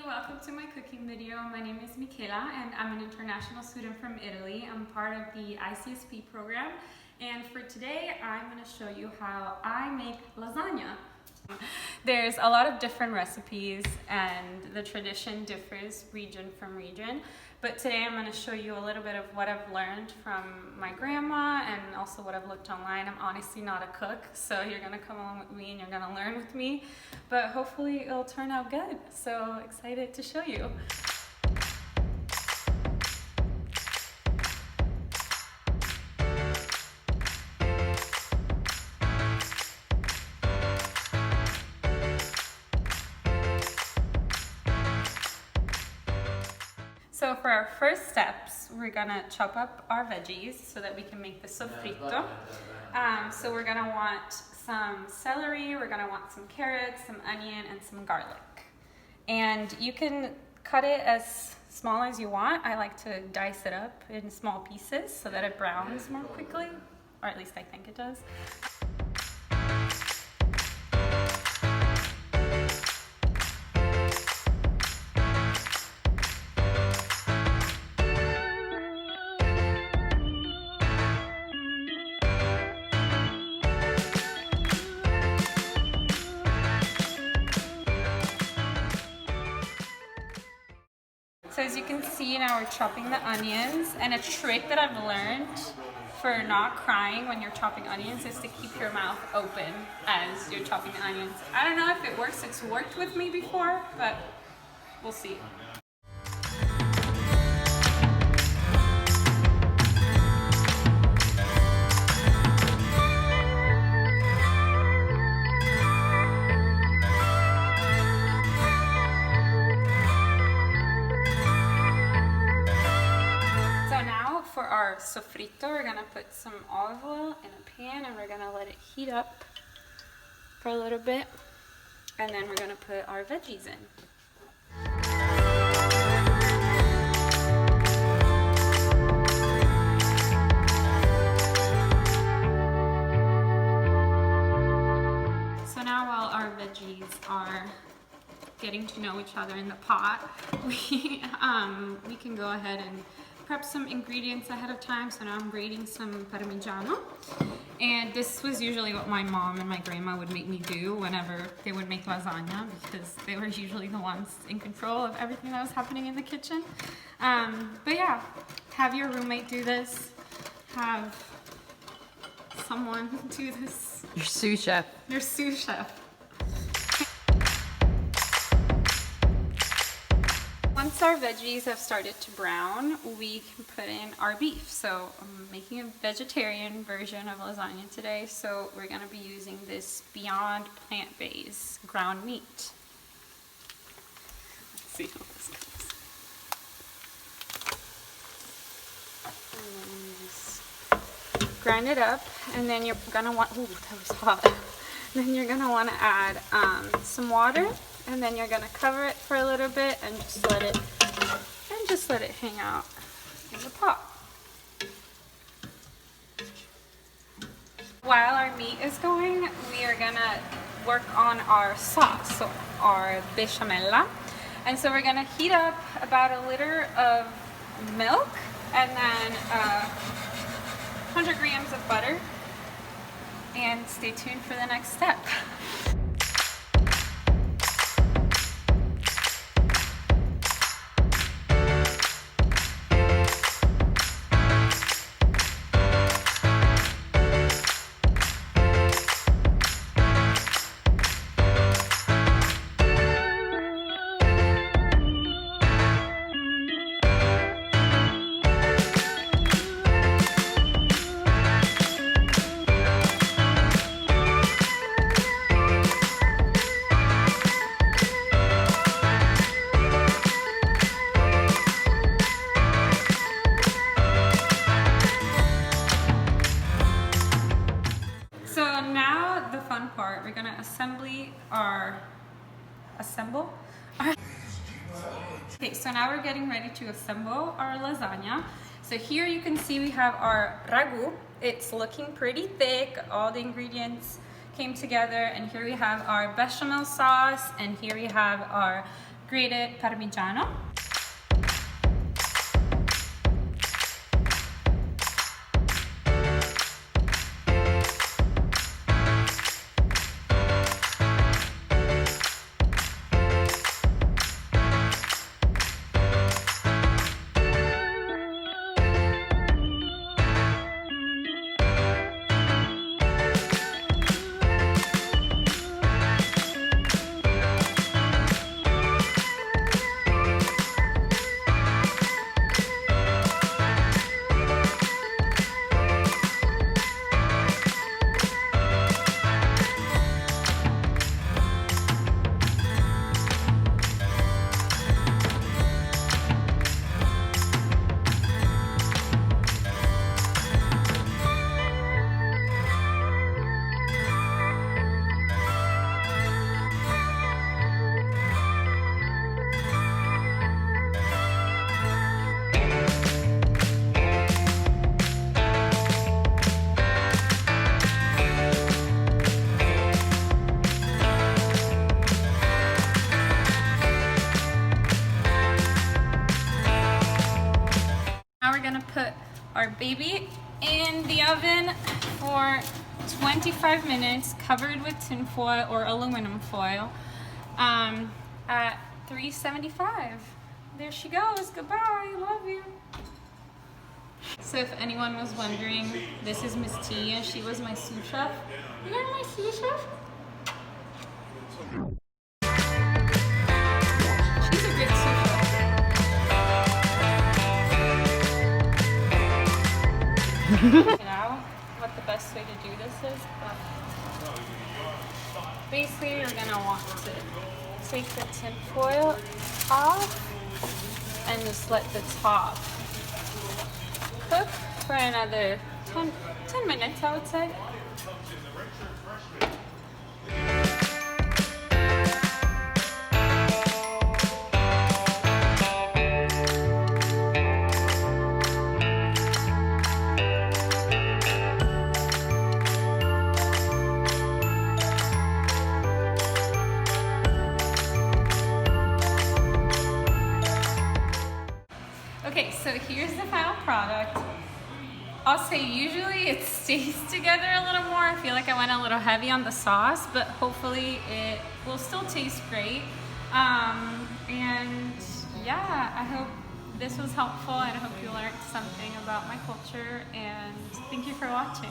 welcome to my cooking video. My name is Michela and I'm an international student from Italy. I'm part of the ICSP program, and for today I'm going to show you how I make lasagna. There's a lot of different recipes and the tradition differs region from region, but today I'm going to show you a little bit of what I've learned from my grandma and also what I've looked online. I'm honestly not a cook, so you're going to come along with me and you're going to learn with me, but hopefully it'll turn out good. So excited to show you. So for our first steps, we're gonna chop up our veggies so that we can make the sofrito. So we're gonna want some celery, we're gonna want some carrots, some onion, and some garlic. And you can cut it as small as you want. I like to dice it up in small pieces so that it browns more quickly, or at least I think it does. So as you can see, now we're chopping the onions, and a trick that I've learned for not crying when you're chopping onions is to keep your mouth open as you're chopping the onions. I don't know if it works, it's worked with me before, but we'll see. For our sofrito, we're gonna put some olive oil in a pan and we're gonna let it heat up for a little bit, and then we're gonna put our veggies in. So now while our veggies are getting to know each other in the pot, we can go ahead and prep some ingredients ahead of time. So now I'm grating some parmigiano, and this was usually what my mom and my grandma would make me do whenever they would make lasagna, because they were usually the ones in control of everything that was happening in the kitchen. But yeah, have your roommate do this, have someone do this. Your sous chef. Your sous chef. Once our veggies have started to brown, we can put in our beef. So I'm making a vegetarian version of lasagna today, so we're going to be using this Beyond plant-based ground meat. Let's see how this goes. And then just grind it up, and then you're going to want, ooh, that was hot. Then you're going to want to add some water. And then you're gonna cover it for a little bit and just let it hang out in the pot. While our meat is going, we are gonna work on our sauce, so our bechamel. And so we're gonna heat up about a liter of milk and then 100 grams of butter. And stay tuned for the next step. Part, we're gonna assemble our okay, so now we're getting ready to assemble our lasagna. So here you can see we have our ragu. It's looking pretty thick. All the ingredients came together, and here we have our bechamel sauce, and here we have our grated Parmigiano. Now we're gonna put our baby in the oven for 25 minutes, covered with tin foil or aluminum foil, at 375. There she goes. Goodbye. Love you. So if anyone was wondering, this is Miss T, and she was my sous chef. You're my sous chef? She's a great sous chef. Now what the best way to do this is, but basically you're gonna want to take the tin foil off and just let the top cook for another 10 minutes, I would say. Okay, so here's the final product. I'll say usually it stays together a little more. I feel like I went a little heavy on the sauce, but hopefully it will still taste great. And yeah, I hope this was helpful and I hope you learned something about my culture, and thank you for watching.